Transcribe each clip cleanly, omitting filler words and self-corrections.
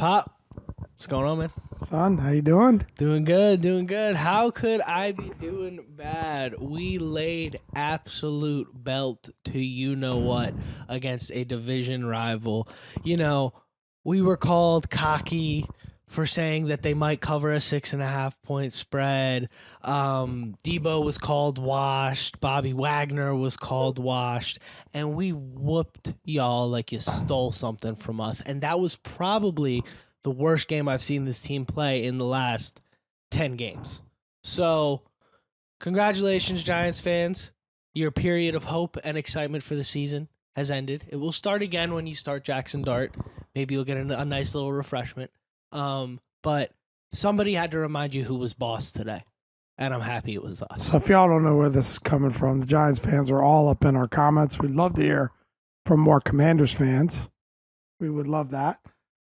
Pop, what's going on, man? Son, how you doing? Doing good. How could I be doing bad? We laid absolute belt to you-know-what against a division rival. You know, we were called cocky for saying that they might cover a 6.5-point spread. Debo was called washed. Bobby Wagner was called washed. And we whooped y'all like you stole something from us. And that was probably the worst game I've seen this team play in the last 10 games. So, congratulations, Giants fans. Your period of hope and excitement for the season has ended. It will start again when you start Jackson Dart. Maybe you'll get a nice little refreshment. But somebody had to remind you who was boss today, and I'm happy it was us. So if y'all don't know where this is coming from, the Giants fans are all up in our comments. We'd love to hear from more Commanders fans. We would love that.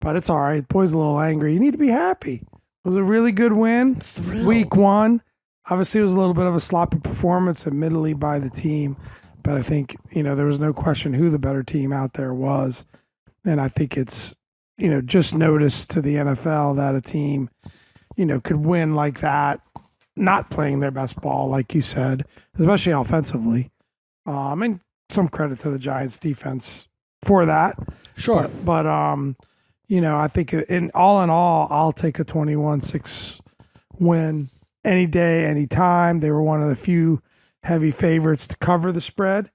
But it's all right. The boy's a little angry. You need to be happy. It was a really good win. Week 1. Obviously, it was a little bit of a sloppy performance, admittedly, by the team. But I think, there was no question who the better team out there was. And I think it's, just notice to the NFL that a team, could win like that, not playing their best ball, like you said, especially offensively. And some credit to the Giants defense for that. Sure. But I think in all, I'll take a 21-6 win any day, any time. They were one of the few heavy favorites to cover the spread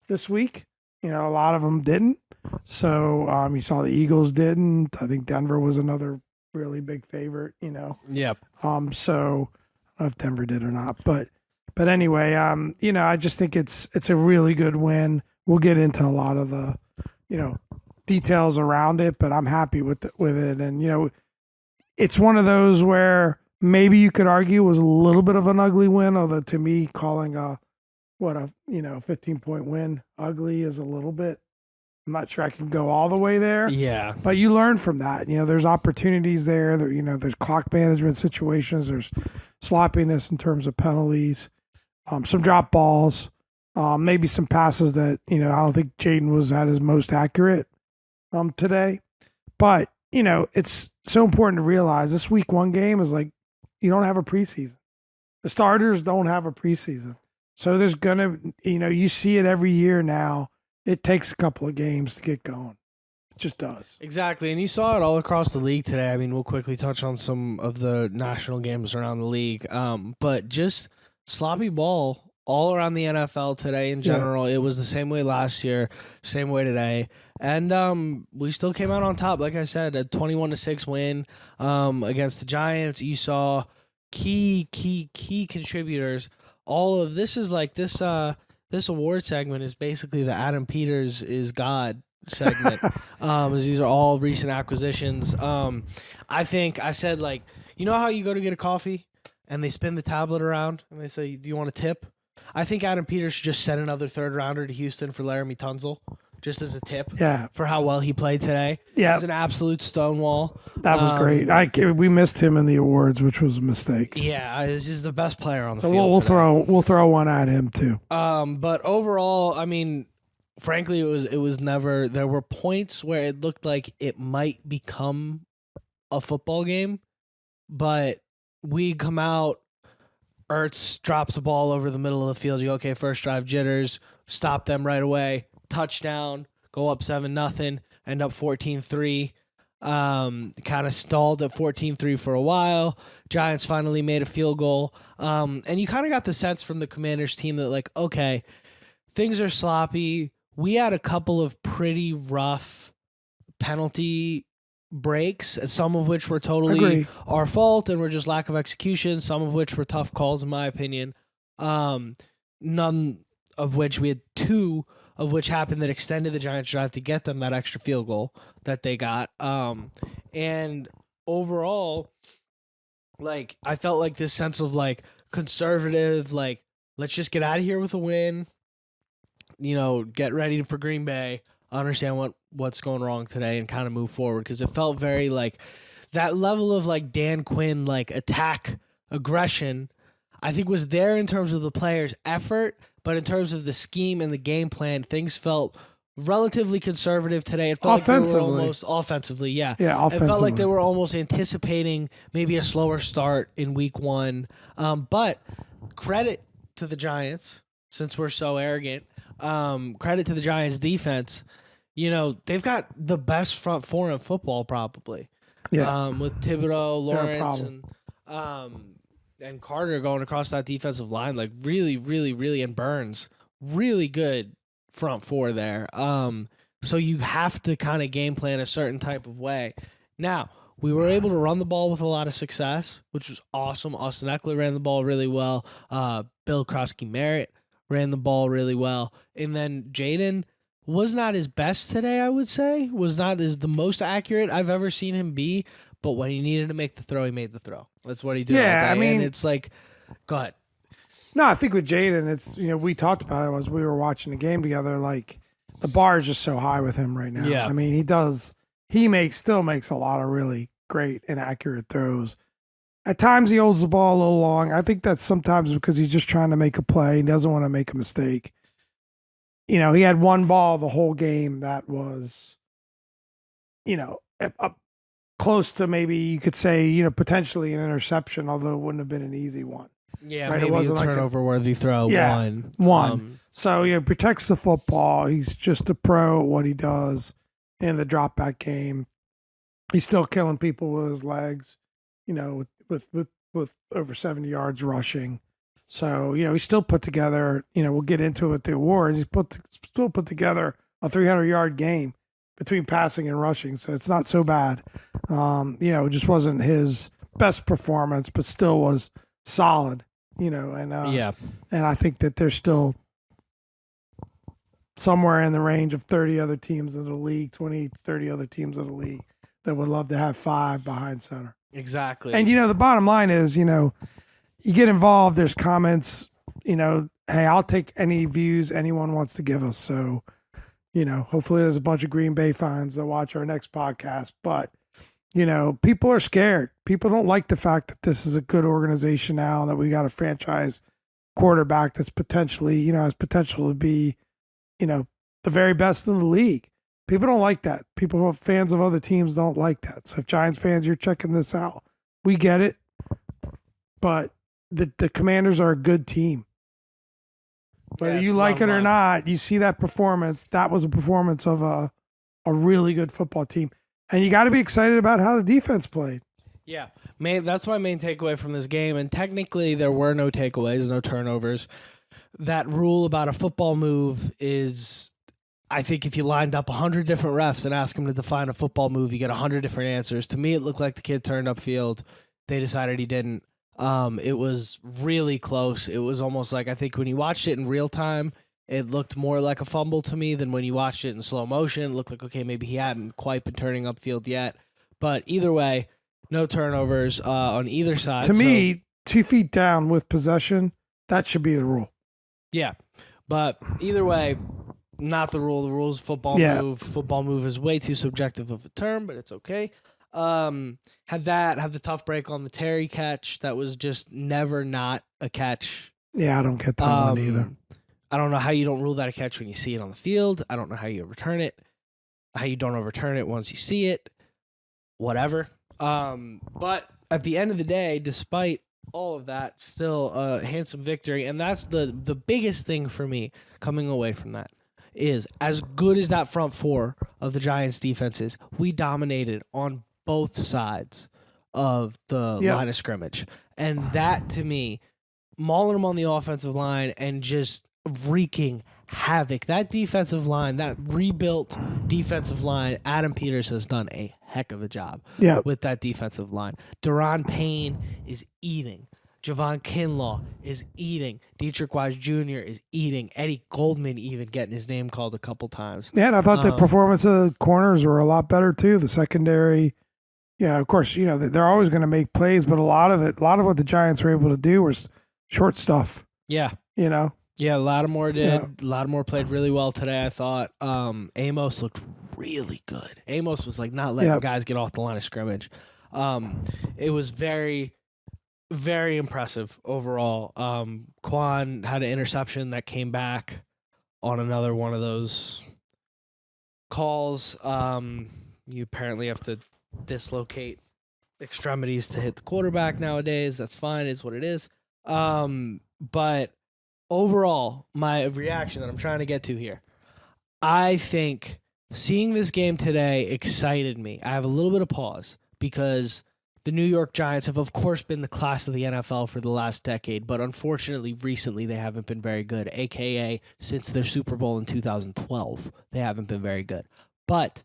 this week. A lot of them didn't. So you saw the Eagles didn't. I think Denver was another really big favorite. Yep. So I don't know if Denver did or not, but anyway, I just think it's a really good win. We'll get into a lot of the, details around it, but I'm happy with it. And it's one of those where maybe you could argue was a little bit of an ugly win, although to me, calling a 15-point win ugly is a little bit. I'm not sure I can go all the way there. Yeah. But you learn from that. There's opportunities there. There's clock management situations. There's sloppiness in terms of penalties, some drop balls, maybe some passes that, I don't think Jaden was at his most accurate today. But, it's so important to realize this week 1 game is like you don't have a preseason. The starters don't have a preseason. So there's going to, you see it every year now. It takes a couple of games to get going. It just does. Exactly. And you saw it all across the league today. I mean, we'll quickly touch on some of the national games around the league. But just sloppy ball all around the NFL today in general. Yeah. It was the same way last year, same way today. And we still came out on top. Like I said, a 21-6 win against the Giants. You saw key contributors. All of this is like this award segment is basically the Adam Peters is God segment. As these are all recent acquisitions. I think I said, like, you know how you go to get a coffee and they spin the tablet around and they say, do you want a tip? I think Adam Peters should just send another third rounder to Houston for Laramie Tunsil, just as a tip for how well he played today. Yeah. He's an absolute stonewall. That was great. We missed him in the awards, which was a mistake. Yeah, he's just the best player on the field. So we'll throw one at him too. But overall, I mean, frankly, it was never. There were points where it looked like it might become a football game, but we come out. Ertz drops the ball over the middle of the field. You go, okay, first drive jitters, stop them right away. Touchdown, go up 7-0, end up 14-3. Kind of stalled at 14-3 for a while. Giants finally made a field goal. And you kind of got the sense from the Commanders team that, like, okay, things are sloppy. We had a couple of pretty rough penalty breaks, some of which were totally our fault and were just lack of execution, some of which were tough calls, in my opinion. None of which we had 2 of which happened that extended the Giants' drive to get them that extra field goal that they got. And overall, like, I felt like this sense of, like, conservative, like, let's just get out of here with a win, get ready for Green Bay, understand what's going wrong today and kind of move forward, because it felt very like that level of, like, Dan Quinn, like, attack aggression, I think was there in terms of the players' effort, but in terms of the scheme and the game plan, things felt relatively conservative today. It felt like they were Offensively. almost offensively, yeah. Yeah, It felt like offensively. they were almost anticipating maybe a slower start in week 1. But credit to the Giants, since we're so arrogant. Credit to the Giants defense. You know, they've got the best front four in football probably. Yeah. With Thibodeau, They're a Lawrence, and Carter going across that defensive line, like really, really, really, and Burns, really good front four there. So you have to kind of game plan a certain type of way. Now, we were able to run the ball with a lot of success, which was awesome. Austin Eckler ran the ball really well. Bill Krosky-Merritt ran the ball really well. And then Jaden was not his best today, I would say. Was not the most accurate I've ever seen him be. But when he needed to make the throw, he made the throw. That's what he did. Yeah, all day. I mean, and it's like, go ahead. No, I think with Jaden, it's, we talked about it as we were watching the game together. Like, the bar is just so high with him right now. Yeah. I mean, still makes a lot of really great and accurate throws. At times he holds the ball a little long. I think that's sometimes because he's just trying to make a play. He doesn't want to make a mistake. He had one ball the whole game that was, up close to maybe you could say, potentially an interception, although it wouldn't have been an easy one. Yeah, right? maybe It wasn't a like turnover-worthy throw. Yeah, one. So, protects the football. He's just a pro at what he does in the drop back game. He's still killing people with his legs, with over 70 yards rushing. So, he's still put together, we'll get into it with the awards. He's still put together a 300-yard game between passing and rushing. So it's not so bad. It just wasn't his best performance, but still was solid, and I think that there's still somewhere in the range of 30 other teams in the league, 20, 30 other teams in the league that would love to have 5 behind center. Exactly. And, the bottom line is, you get involved, there's comments, hey, I'll take any views anyone wants to give us. So, hopefully there's a bunch of Green Bay fans that watch our next podcast. But, people are scared. People don't like the fact that this is a good organization now, that we got a franchise quarterback that's potentially, has potential to be, the very best in the league. People don't like that. People who are fans of other teams don't like that. So if Giants fans, you're checking this out, we get it. But the Commanders are a good team. Whether you like it or not, you see that performance. That was a performance of a really good football team. And you got to be excited about how the defense played. Yeah, that's my main takeaway from this game. And technically, there were no takeaways, no turnovers. That rule about a football move is, I think if you lined up 100 different refs and asked them to define a football move, you get 100 different answers. To me, it looked like the kid turned upfield. They decided he didn't. It was really close. It was almost like, I think when you watched it in real time, it looked more like a fumble to me than when you watched it in slow motion. It looked like, okay, maybe he hadn't quite been turning upfield yet. But either way, no turnovers on either side. To me, 2 feet down with possession, that should be the rule. Yeah, but either way, not the rule. The rule is football move. Football move is way too subjective of a term, but it's okay. Had the tough break on the Terry catch. That was just never not a catch. Yeah, I don't get that one either. I don't know how you don't rule that a catch when you see it on the field. I don't know how you overturn it. How you don't overturn it once you see it. Whatever. But at the end of the day, despite all of that, still a handsome victory. And that's the biggest thing for me coming away from that is, as good as that front four of the Giants defense is, we dominated on both sides of the line of scrimmage. And that, to me, mauling them on the offensive line and just wreaking havoc. That defensive line, that rebuilt defensive line, Adam Peters has done a heck of a job with that defensive line. Deron Payne is eating. Javon Kinlaw is eating. Dietrich Wise Jr. is eating. Eddie Goldman even getting his name called a couple times. Yeah, and I thought the performance of the corners were a lot better too. The secondary, of course, they're always going to make plays, but a lot of what the Giants were able to do was short stuff. Yeah. Yeah, Lattimore did. Yeah. Lattimore played really well today, I thought. Amos looked really good. Amos was not letting guys get off the line of scrimmage. It was very, very impressive overall. Quan had an interception that came back on another one of those calls. You apparently have to dislocate extremities to hit the quarterback nowadays. That's fine. Is what it is. But overall, my reaction that I'm trying to get to here, I think seeing this game today excited me. I have a little bit of pause because the New York Giants have, of course, been the class of the NFL for the last decade, but unfortunately, recently they haven't been very good, a.k.a. since their Super Bowl in 2012. They haven't been very good. But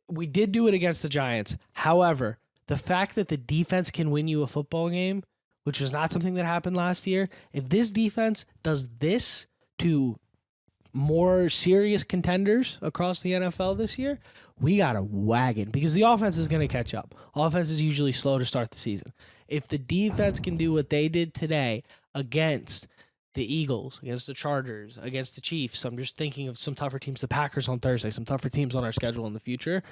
we did do it against the Giants. However, the fact that the defense can win you a football game, which was not something that happened last year, if this defense does this to more serious contenders across the NFL this year, we got a wagon because the offense is going to catch up. Offense is usually slow to start the season. If the defense can do what they did today against the Eagles, against the Chargers, against the Chiefs, I'm just thinking of some tougher teams, the Packers on Thursday, some tougher teams on our schedule in the future,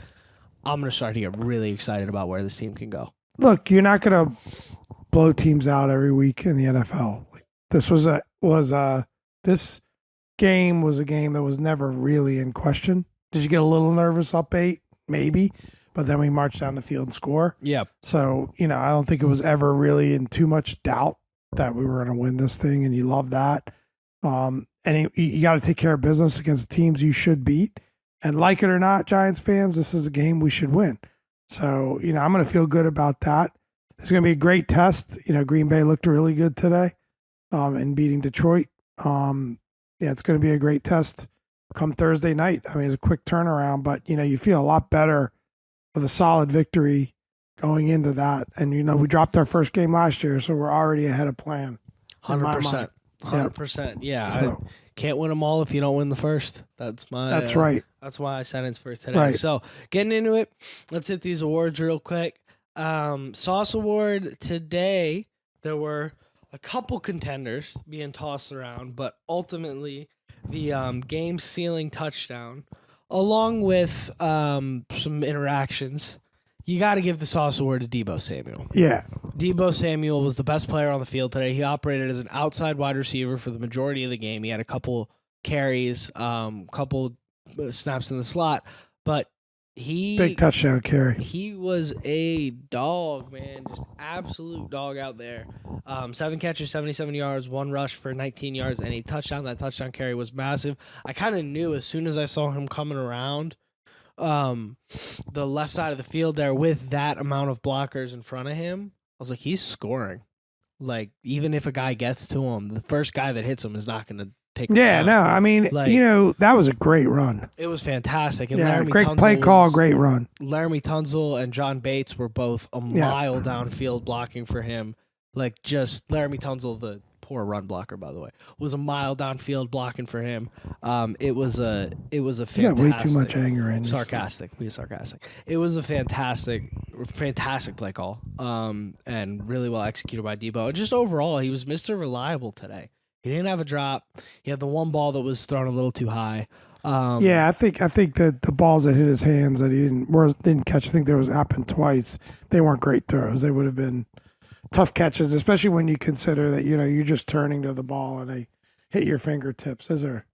I'm going to start to get really excited about where this team can go. Look, you're not going to blow teams out every week in the NFL. This this game was a game that was never really in question. Did you get a little nervous up 8? Maybe. But then we marched down the field and score. Yeah. So, I don't think it was ever really in too much doubt that we were going to win this thing, and you love that. And you got to take care of business against the teams you should beat. And like it or not, Giants fans, this is a game we should win. So, I'm going to feel good about that. It's going to be a great test. Green Bay looked really good today in beating Detroit. It's going to be a great test come Thursday night. I mean, it's a quick turnaround, but, you feel a lot better with a solid victory going into that. And, we dropped our first game last year, so we're already ahead of plan. 100%. 100%. Yeah. So, can't win them all if you don't win the first. That's right. That's why I sentence for today. Right. So, getting into it, let's hit these awards real quick. Sauce Award today, there were a couple contenders being tossed around, but ultimately the game-sealing touchdown, along with some interactions, you got to give the Sauce Award to Deebo Samuel. Yeah. Deebo Samuel was the best player on the field today. He operated as an outside wide receiver for the majority of the game. He had a couple carries, couple snaps in the slot, but big touchdown carry. He was a dog, man, just absolute dog out there. 7 catches, 77 yards, 1 rush for 19 yards, and a touchdown. That touchdown carry was massive. I kind of knew as soon as I saw him coming around the left side of the field there with that amount of blockers in front of him, I was like, he's scoring. Like, even if a guy gets to him, the first guy that hits him is not going to take him down. No, I mean, that was a great run. It was fantastic. And great play call, great run. Laramie Tunzel and John Bates were both a mile downfield blocking for him. Like, just Laramie Tunzel, the poor run blocker, by the way, was a mile downfield blocking for him. It was a fantastic. You got way too much anger in. Sarcastic. Be sarcastic. It was a fantastic play call. And really well executed by Deebo. And just overall, he was Mr. Reliable today. He didn't have a drop. He had the one ball that was thrown a little too high. I think that the balls that hit his hands that he didn't catch, I think there was happened twice. They weren't great throws. They would have been tough catches, especially when you consider that you're just turning to the ball and they hit your fingertips. Those are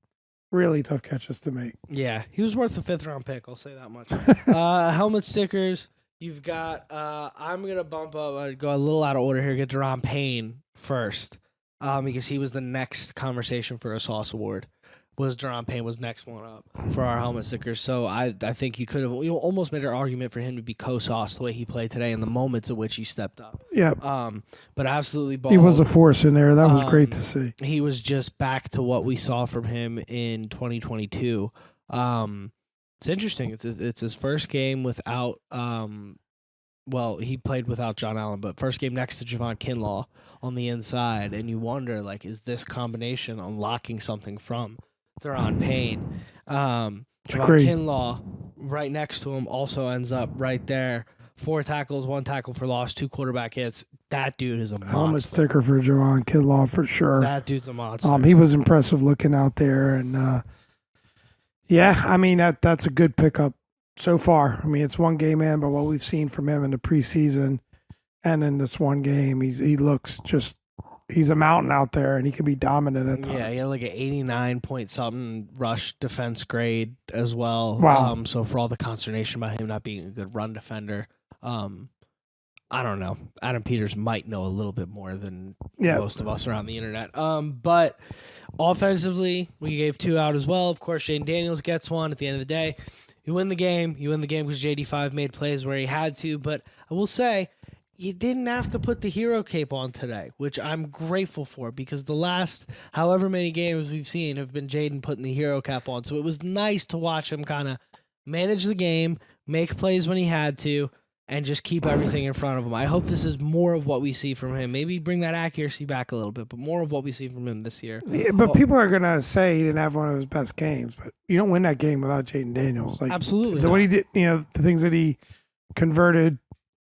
really tough catches to make. Yeah, he was worth a 5th-round pick. I'll say that much. Helmet stickers. You've got. I'm gonna bump up. I'd go a little out of order here. Get Deron Payne first. Because he was the next conversation for a Sauce Award. Deron Payne was next one up for our helmet stickers. So I think you could have almost made an argument for him to be co-sauce the way he played today and the moments at which he stepped up. Yeah. But absolutely balled. He was a force in there. That was great to see. He was just back to what we saw from him in 2022. It's interesting. It's his first game without he played without John Allen, but first game next to Javon Kinlaw on the inside, and you wonder, like, is this combination unlocking something from Deron Payne? Javon Kinlaw right next to him also ends up right there. 4 tackles, 1 tackle for loss, 2 quarterback hits. That dude is a monster. Helmet sticker for Javon Kinlaw for sure. That dude's a monster. He was impressive looking out there, and I mean that's a good pickup so far. I mean, it's one game in, but what we've seen from him in the preseason and in this one game, he looks just he's a mountain out there, and he can be dominant at times. Yeah, he had like an 89 point something rush defense grade as well. Wow. So for all the consternation about him not being a good run defender, I don't know. Adam Peters might know a little bit more than most of us around the internet. But offensively, we gave 2 out as well. Of course, Jaden Daniels gets one at the end of the day. You win the game. You win the game because JD5 made plays where he had to. But I will say, you didn't have to put the hero cape on today, which I'm grateful for because the last however many games we've seen have been Jaden putting the hero cap on. So it was nice to watch him kind of manage the game, make plays when he had to, and just keep everything in front of him. I hope this is more of what we see from him. Maybe bring that accuracy back a little bit, but more of what we see from him this year. Yeah, but people are going to say he didn't have one of his best games, but you don't win that game without Jaden Daniels. Like, absolutely. What he did, the things that he converted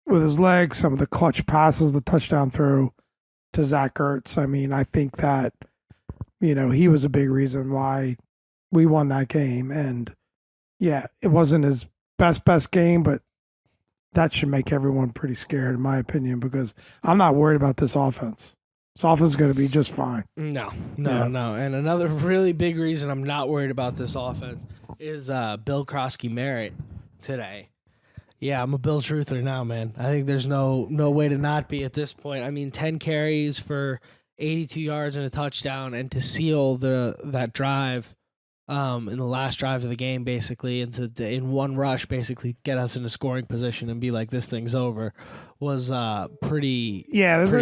with his legs, some of the clutch passes, the touchdown throw to Zach Ertz. I mean, I think that, he was a big reason why we won that game. And yeah, it wasn't his best game, but that should make everyone pretty scared, in my opinion, because I'm not worried about this offense. This offense is going to be just fine. No. And another really big reason I'm not worried about this offense is Bill Krosky-Merritt today. Yeah, I'm a Bill truther now, man. I think there's no way to not be at this point. I mean, 10 carries for 82 yards and a touchdown, and to seal that drive in the last drive of the game, basically, and to in one rush, basically get us in a scoring position and be like, this thing's over, was pretty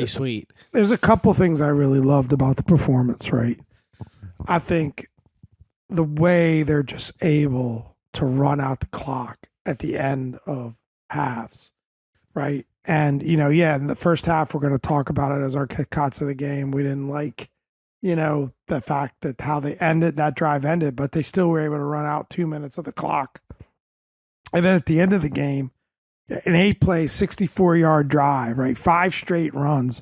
sweet. There's a couple things I really loved about the performance, right? I think the way they're just able to run out the clock at the end of halves, right? And, in the first half, we're going to talk about it as our Che Cazz of the game. We didn't like, the fact that how that drive ended, but they still were able to run out 2 minutes of the clock. And then at the end of the game, an 8-play, 64-yard drive, right? 5 straight runs,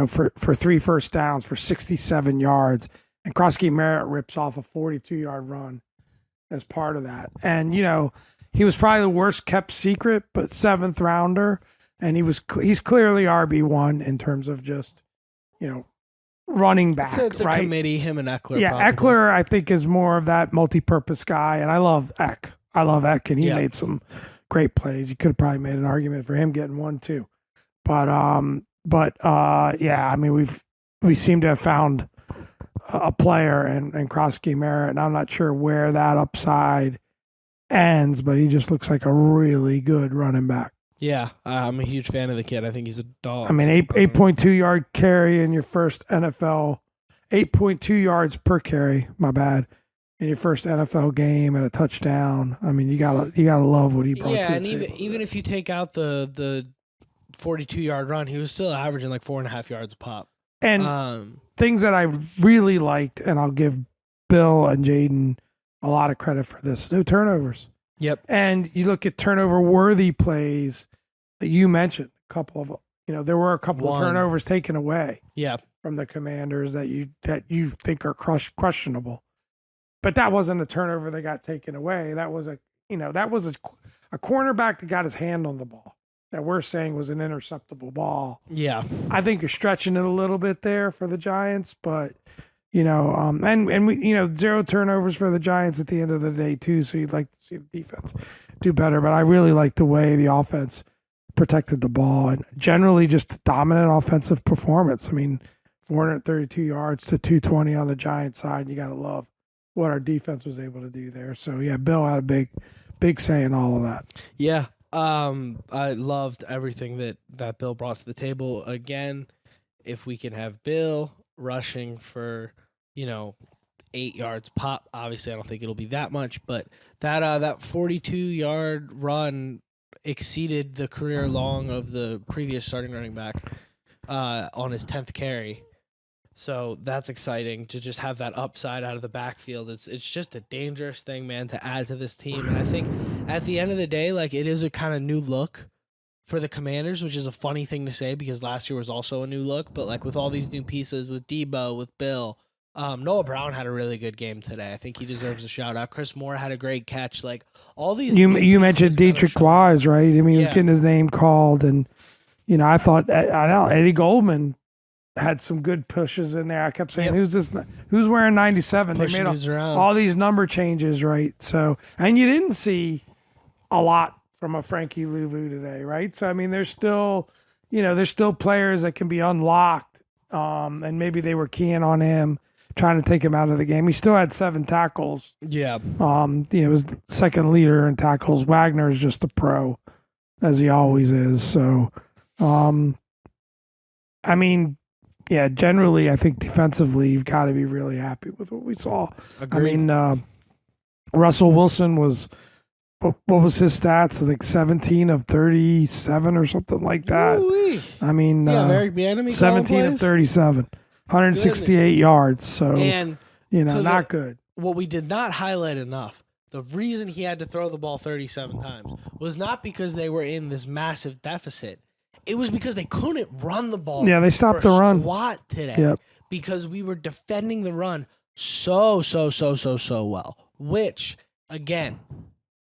for 3 first downs for 67 yards. And Krosky-Merritt rips off a 42-yard run as part of that. And, he was probably the worst kept secret, but 7th rounder. And he's clearly RB1 in terms of just, running back. It's a right? committee, him and Eckler. Yeah, probably. Eckler, I think, is more of that multi-purpose guy. And I love Eck. And he made some great plays. You could have probably made an argument for him getting one too. But yeah, I mean, we seem to have found a player in Krosky-Merritt, and I'm not sure where that upside ends, but he just looks like a really good running back. Yeah, I'm a huge fan of the kid. I think he's a dog. I mean, 8.2 yard carry in your first NFL, 8.2 yards per carry. My bad. In your first NFL game and a touchdown. I mean, you gotta love what he brought. Yeah, to and the table. even if you take out the 42-yard run, he was still averaging like 4.5 yards a pop. And things that I really liked, and I'll give Bill and Jaden a lot of credit for this. No turnovers. Yep. And you look at turnover-worthy plays that you mentioned. A couple of there were a couple of turnovers taken away. Yeah. From the Commanders that you think are questionable. But that wasn't a turnover that got taken away. That was a cornerback that got his hand on the ball that we're saying was an interceptable ball. Yeah. I think you're stretching it a little bit there for the Giants, but and we 0 turnovers for the Giants at the end of the day too. So you'd like to see the defense do better. But I really like the way the offense protected the ball and generally just a dominant offensive performance. I mean, 432 yards to 220 on the Giants side. You got to love what our defense was able to do there. So yeah, Bill had a big say in all of that. Yeah. I loved everything that Bill brought to the table. Again, if we can have Bill rushing for, 8 yards pop, obviously I don't think it'll be that much, but that 42-yard run exceeded the career long of the previous starting running back on his 10th carry. So that's exciting to just have that upside out of the backfield. It's just a dangerous thing, man, to add to this team. And I think at the end of the day, like, it is a kind of new look for the Commanders, which is a funny thing to say because last year was also a new look. But like with all these new pieces, with Debo, with Bill, Noah Brown had a really good game today. I think he deserves a shout out. Chris Moore had a great catch. Like all these, you mentioned Dietrich Wise, right? I mean, he was getting his name called, and I thought Eddie Goldman had some good pushes in there. I kept saying, "Who's this? Who's wearing 97?" Pushing They dudes made around. all these number changes, right? So, and you didn't see a lot from a Frankie Louvu today, right? So, I mean, there's still players that can be unlocked, and maybe they were keying on him, trying to take him out of the game. He still had 7 tackles. Yeah. Was second leader in tackles. Wagner is just a pro, as he always is. So, I mean, yeah, generally, I think defensively, you've got to be really happy with what we saw. Agreed. I mean, Russell Wilson was, what was his stats? I think 17 of 37 or something like that. Ooh-wee. I mean, Eric Bieniemy 17 of 37, 168 yards. So, and not good. What we did not highlight enough, the reason he had to throw the ball 37 times was not because they were in this massive deficit. It was because they couldn't run the ball. Yeah, they stopped the run. Squat today. Yep. Because we were defending the run so well. Which, again,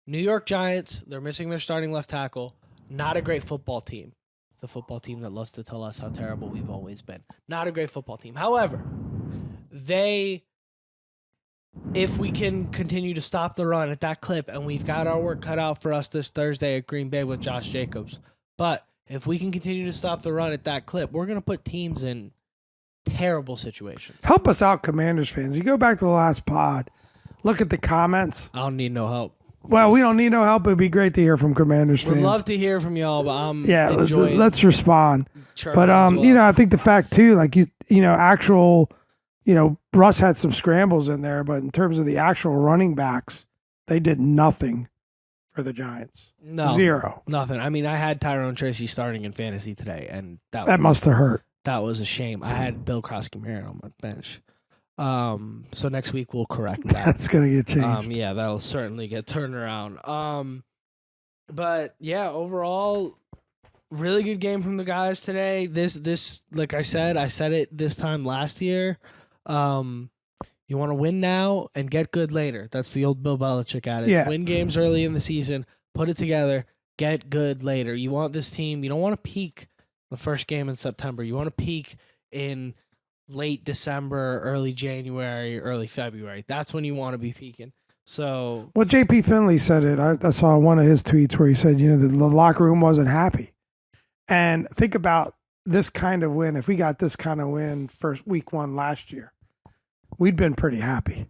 New York Giants, they're missing their starting left tackle. Not a great football team. The football team that loves to tell us how terrible we've always been. Not a great football team. However, if we can continue to stop the run at that clip, and we've got our work cut out for us this Thursday at Green Bay with Josh Jacobs, but if we can continue to stop the run at that clip, we're going to put teams in terrible situations. Help us out, Commanders fans. You go back to the last pod, look at the comments. I don't need no help. Well, we don't need no help. It'd be great to hear from Commanders fans. We'd love to hear from y'all, but I'm enjoying let's respond. But well. I think the fact too, like Russ had some scrambles in there, but in terms of the actual running backs, they did nothing for the Giants. No, 0. Nothing. I mean, I had Tyrone Tracy starting in fantasy today, and that must have hurt. That was a shame. I had Bill Krosky-Marin on my bench. So next week we'll correct that. That's gonna get changed. Yeah, that'll certainly get turned around. But yeah, overall, really good game from the guys today. This, like I said it this time last year. You want to win now and get good later. That's the old Bill Belichick adage. Yeah. Win games early in the season, put it together, get good later. You want this team. You don't want to peak the first game in September. You want to peak in late December, early January, early February. That's when you want to be peaking. So, well, JP Finley said it. I saw one of his tweets where he said, the locker room wasn't happy. And think about this kind of win. If we got this kind of win first week 1 last year, we'd been pretty happy,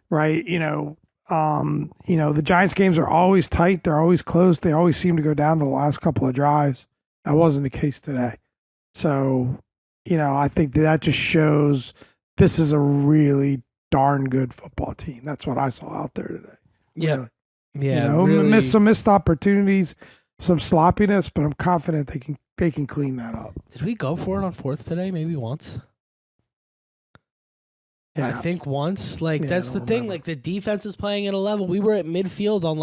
right? The Giants games are always tight. They're always close. They always seem to go down to the last couple of drives. That wasn't the case today. So, I think that just shows this is a really darn good football team. That's what I saw out there today. yeah. Really. Yeah. Really, missed opportunities, some sloppiness, but I'm confident they can clean that up. Did we go for it on 4th today? Maybe once? Yeah. I think once. That's the thing. Remember. The defense is playing at a level. We were at midfield on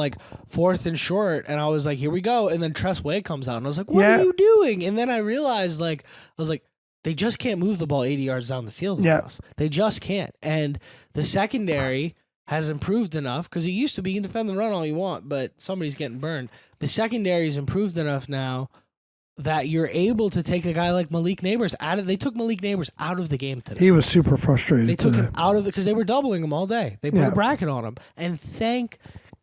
4th and short, and I was like, here we go. And then Tress Way comes out, and I was like, what are you doing? And then I realized, they just can't move the ball 80 yards down the field for us. They just can't. And the secondary has improved enough, because it used to be you can defend the run all you want, but somebody's getting burned. The secondary's improved enough now that you're able to take a guy like Malik Neighbors out of. They took Malik Neighbors out of the game today. He was super frustrated. They took him out of because they were doubling him all day. They put a bracket on him, and thank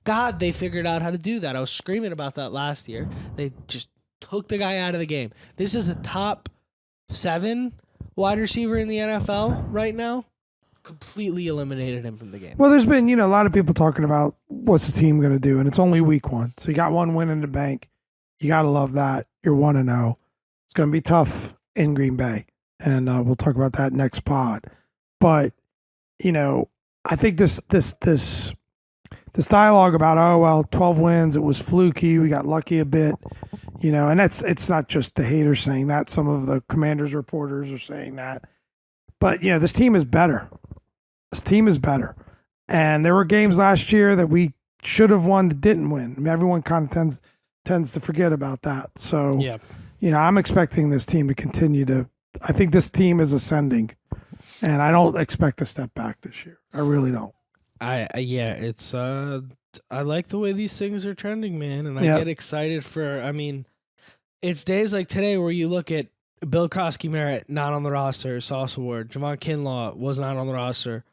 God they figured out how to do that. I was screaming about that last year. They just took the guy out of the game. This is a top 7 wide receiver in the NFL right now. Completely eliminated him from the game. Well, there's been a lot of people talking about what's the team going to do, and it's only week 1, so you got 1 win in the bank. You got to love that. You're 1-0. It's going to be tough in Green Bay, and we'll talk about that next pod. But I think this dialogue about 12 wins, it was fluky, we got lucky a bit, and it's not just the haters saying that. Some of the Commanders reporters are saying that. But this team is better. This team is better, and there were games last year that we should have won that didn't win. I mean, everyone kind of tends to forget about that. So, I'm expecting this team to continue to. I think this team is ascending, and I don't expect a step back this year. I really don't. It's I like the way these things are trending, man, and I get excited for. I mean, it's days like today where you look at Bill Krosky Merritt, not on the roster. Sauce Award. Javon Kinlaw was not on the roster.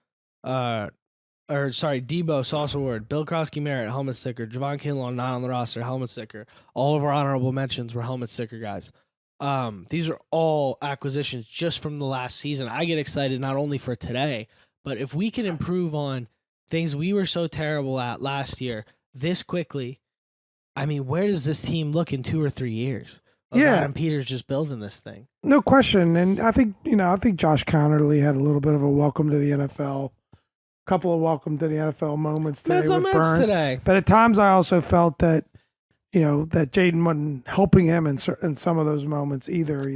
Debo, Sauce Award. Bill Krosky Merritt, helmet sticker. Javon Kinlaw, not on the roster. Helmet sticker. All of our honorable mentions were helmet sticker guys. These are all acquisitions just from the last season. I get excited not only for today, but if we can improve on things we were so terrible at last year this quickly, I mean, where does this team look in 2 or 3 years? Adam Peters just building this thing. No question. And I think Josh Connerly had a little bit of a welcome to the NFL, a couple of welcome to the NFL moments today with Burns. Today. But at times I also felt that, that Jaden wasn't helping him in some of those moments either,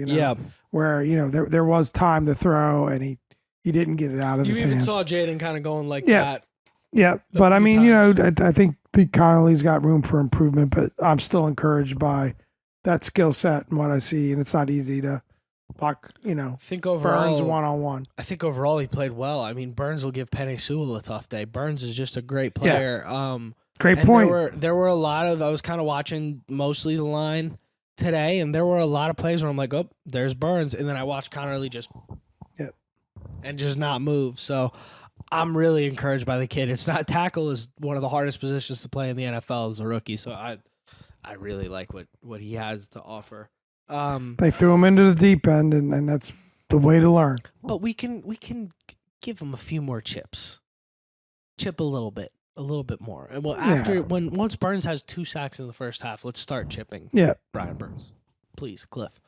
where, there was time to throw and he didn't get it out of his hands. You even saw Jaden kind of going like that. Yeah. But I mean, I think Connerly's got room for improvement, but I'm still encouraged by that skill set and what I see, and it's not easy to block, I think overall, Burns one-on-one. I think overall he played well. I mean, Burns will give Penei Sewell a tough day. Burns is just a great player. Yeah. Great point. There were a lot of, I was kind of watching mostly the line today, and there were a lot of plays where I'm like, oh, there's Burns, and then I watched Connerly just not move. So I'm really encouraged by the kid. It's not, tackle is one of the hardest positions to play in the NFL as a rookie, so I really like what he has to offer. They threw him into the deep end, and that's the way to learn. But we can give him a few more chips. Chip a little bit more. And once Burns has 2 sacks in the first half, let's start chipping. Yeah, Brian Burns, please, Cliff.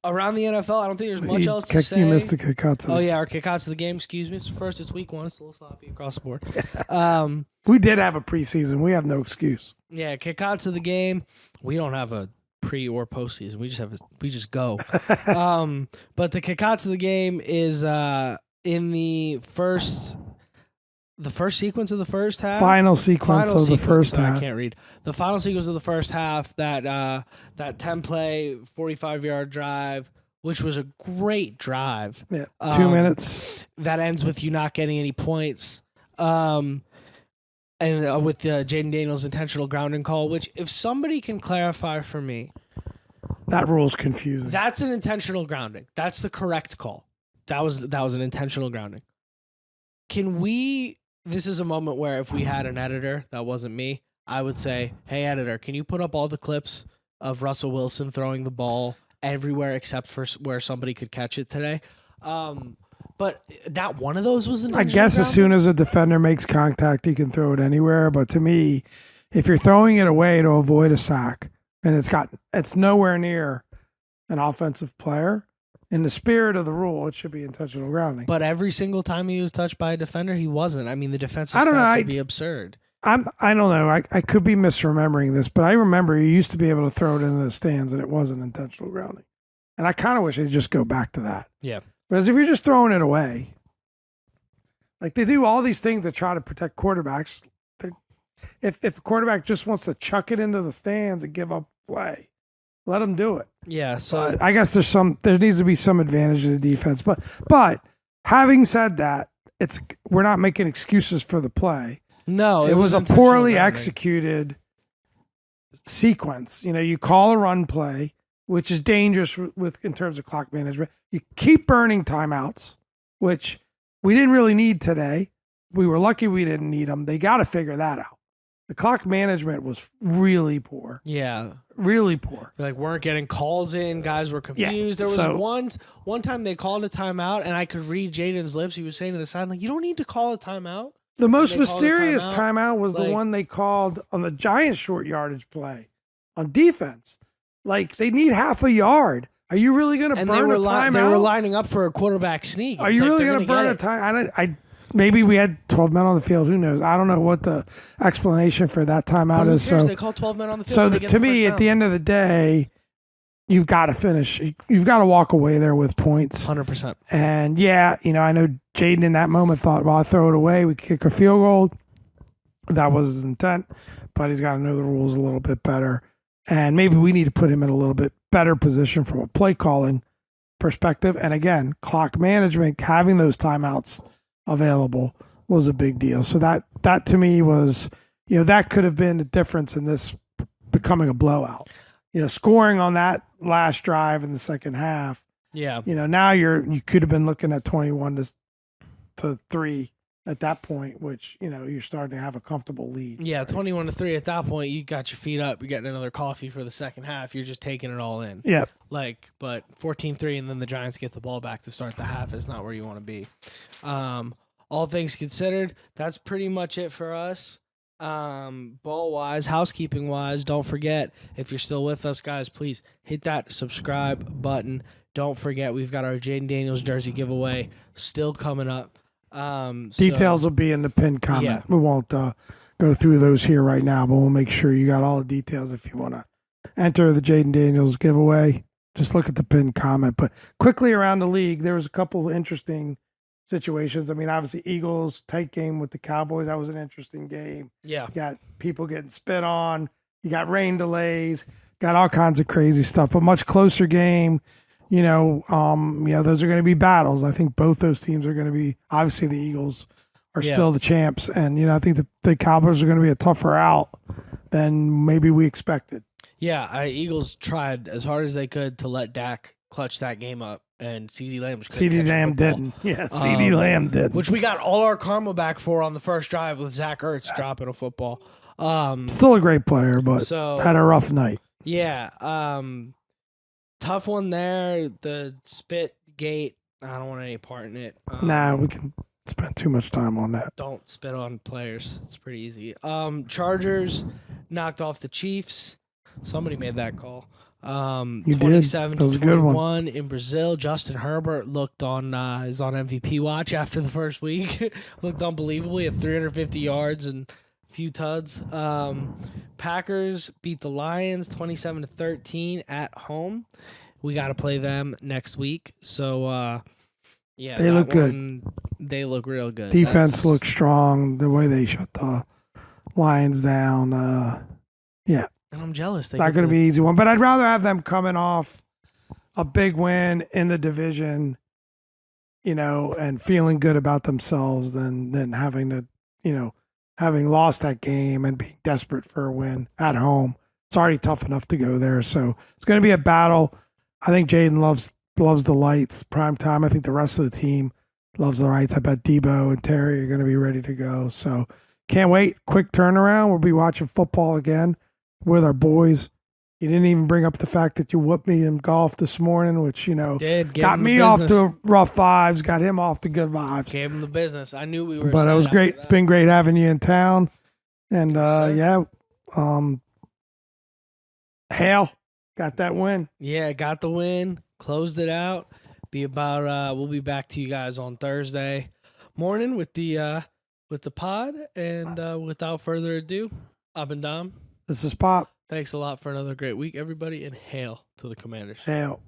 Around the NFL, I don't think there's much else to say. You missed the kickouts. Oh yeah, our kickouts of the game. Excuse me. It's week 1. It's a little sloppy across the board. We did have a preseason. We have no excuse. Yeah, kickouts of the game. We don't have a pre or postseason. We just go. But the kickouts of the game is in the first sequence of the first half. Final sequence of the first half. I can't read. The final sequence of the first half, that 10-play, 45-yard drive, which was a great drive. Yeah, 2 minutes. That ends with you not getting any points. And with the Jaden Daniels intentional grounding call, which if somebody can clarify for me. That rule's confusing. That's an intentional grounding. That's the correct call. That was an intentional grounding. This is a moment where if we had an editor, that wasn't me, I would say, hey, editor, can you put up all the clips of Russell Wilson throwing the ball everywhere except for where somebody could catch it today? But not one of those was an I guess as soon as a defender makes contact, he can throw it anywhere. But to me, if you're throwing it away to avoid a sack and it's nowhere near an offensive player, in the spirit of the rule, it should be intentional grounding. But every single time he was touched by a defender, he wasn't. I mean, the defensive stats would be absurd. I don't know. I could be misremembering this, but I remember you used to be able to throw it into the stands and it wasn't intentional grounding. And I kind of wish they'd just go back to that. Yeah. Because if you're just throwing it away, like they do all these things to try to protect quarterbacks. If a quarterback just wants to chuck it into the stands and give up play, let him do it. Yeah, so I guess there needs to be some advantage to the defense. But having said that, we're not making excuses for the play. No, it was a poorly executed sequence. You call a run play, which is dangerous in terms of clock management. You keep burning timeouts, which we didn't really need today. We were lucky we didn't need them. They got to figure that out. The clock management was really poor. Yeah. Really poor. Like weren't getting calls in. Guys were confused. There was one time they called a timeout and I could read Jaden's lips. He was saying to the side, like, you don't need to call a timeout. The most mysterious timeout was the one they called on the Giants short yardage play on defense. Like they need half a yard. Are you really going to burn a timeout? They were lining up for a quarterback sneak. Are you really going to burn a time? Maybe we had 12 men on the field. Who knows? I don't know what the explanation for that timeout is. So they call 12 men on the field. So to me, at the end of the day, you've got to finish. You've got to walk away there with points. 100%. And I know Jaden in that moment thought, well, I'll throw it away. We kick a field goal. That was his intent, but he's got to know the rules a little bit better. And maybe we need to put him in a little bit better position from a play calling perspective. And again, clock management, having those timeouts available was a big deal. So that to me was, that could have been the difference in this becoming a blowout. scoring on that last drive in the second half. Yeah. Now you could have been looking at 21-3 at that point, which, you're starting to have a comfortable lead. Yeah, right? 21-3 at that point, you got your feet up, you're getting another coffee for the second half, you're just taking it all in. Yeah. But 14-3 and then the Giants get the ball back to start the half is not where you want to be. All things considered, that's pretty much it for us. Ball-wise, housekeeping-wise, don't forget, if you're still with us, guys, please hit that subscribe button. Don't forget, we've got our Jaden Daniels jersey giveaway still coming up. Details will be in the pinned comment. Yeah. We won't go through those here right now, but we'll make sure you got all the details if you want to enter the Jaden Daniels giveaway. Just look at the pinned comment. But quickly around the league, there was a couple of interesting situations. I mean, obviously, Eagles, tight game with the Cowboys. That was an interesting game. Yeah. You got people getting spit on. You got rain delays. Got all kinds of crazy stuff. But much closer game. Those are going to be battles. I think both those teams are going to be. Obviously, the Eagles are still the champs, and I think the Cowboys are going to be a tougher out than maybe we expected. Yeah, Eagles tried as hard as they could to let Dak clutch that game up, and CeeDee Lamb didn't. Yeah, CeeDee Lamb did. Which we got all our karma back for on the first drive with Zach Ertz dropping a football. Still a great player, but had a rough night. Yeah. Tough one there. The spit gate. I don't want any part in it. We can spend too much time on that. Don't spit on players. It's pretty easy. Chargers knocked off the Chiefs. Somebody made that call. 27-21 in Brazil. Justin Herbert looked is on MVP watch after the first week. Looked unbelievable. He had 350 yards and a few tuds. Packers beat the Lions 27-13 at home. We got to play them next week. So, they look good. They look real good. Defense looks strong. The way they shut the Lions down. And I'm jealous. Not going to be an easy one, but I'd rather have them coming off a big win in the division, and feeling good about themselves than having to, having lost that game and being desperate for a win at home. It's already tough enough to go there. So it's going to be a battle. I think Jaden loves the lights, prime time. I think the rest of the team loves the lights. I bet Debo and Terry are going to be ready to go. So can't wait. Quick turnaround. We'll be watching football again with our boys. You didn't even bring up the fact that you whooped me in golf this morning, which, got me off to rough vibes, got him off to good vibes. Gave him the business. I knew we were. But it was great. It's been great having you in town. And, Hale got that win. Yeah, got the win. Closed it out. We'll be back to you guys on Thursday morning with the pod. And without further ado, I've been Dom. This is Pop. Thanks a lot for another great week, everybody, and hail to the Commanders. Hail.